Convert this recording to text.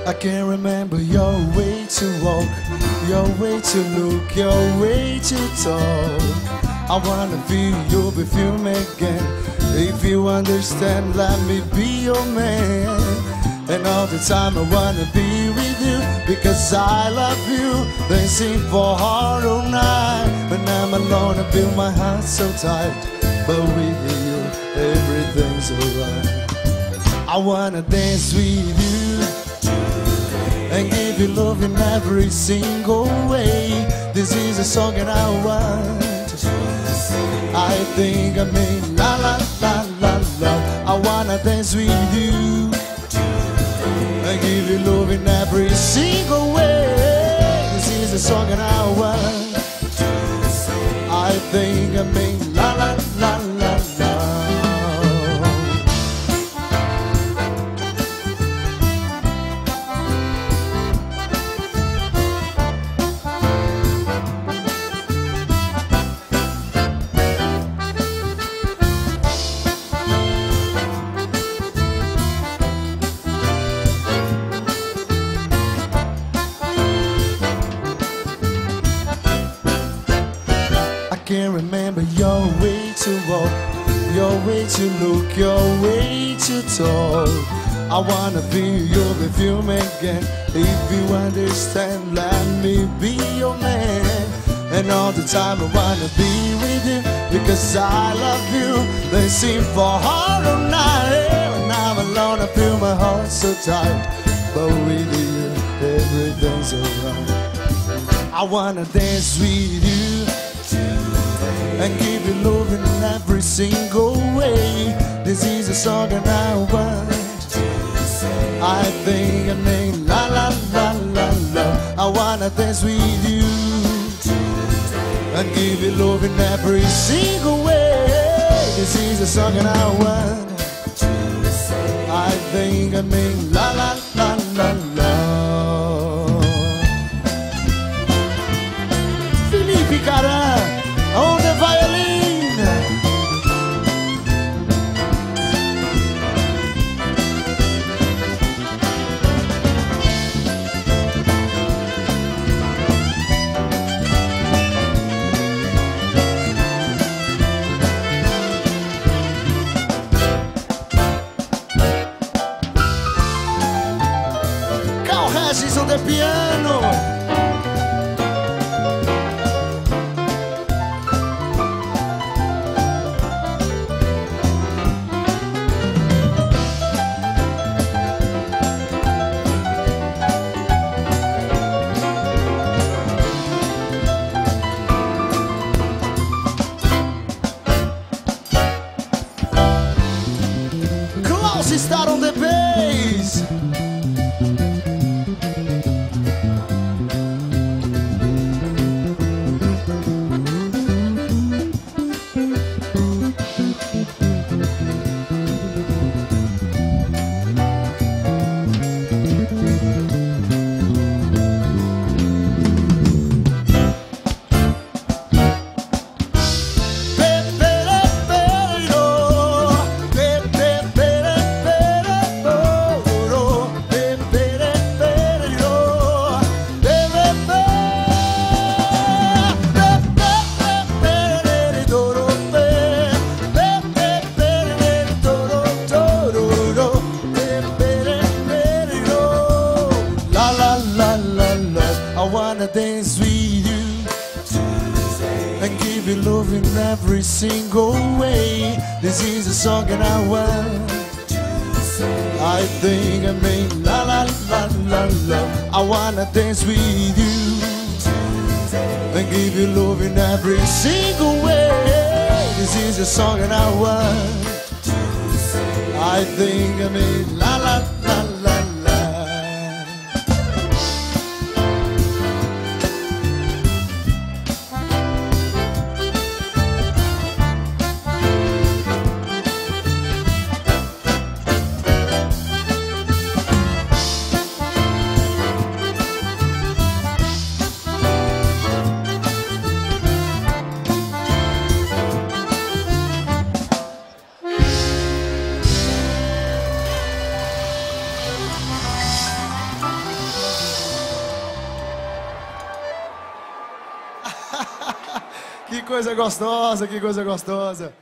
I can't remember your way to walk, your way to look, your way to talk. I wanna feel your perfume again. If you understand, let me be your man. And all the time I wanna be with you, because I love you. Then sing for heart all night. When I'm alone I feel my heart so tight, but with you everything's alright. I wanna dance with you and give you love in every single way. This is a song and I want I think I mean la la la la la. I wanna dance with you and give you love in every single way. This is a song and I want I think I mean la la la la la. I can't remember your way to walk, your way to look, your way to talk. I wanna feel your perfume again. If you understand, let me be your man. And all the time I wanna be with you, because I love you. They sing for heart all night. When I'm alone I feel my heart so tight, but with you everything's alright. I wanna dance with you and give you love in every single way. This is a song and I want I think I mean la la la la la. I wanna dance with you and give you love in every single way. This is a song and I want I think I mean la la la la la. Felipe Caran on the violin. Carl Regis on the piano. Start on the bass. I wanna dance with you and give you love in every single way. This is a song and I want I think I mean la la la la la. I wanna dance with you and give you love in every single way. This is a song and I want I think I mean la la la la la. coisa gostosa, que coisa gostosa.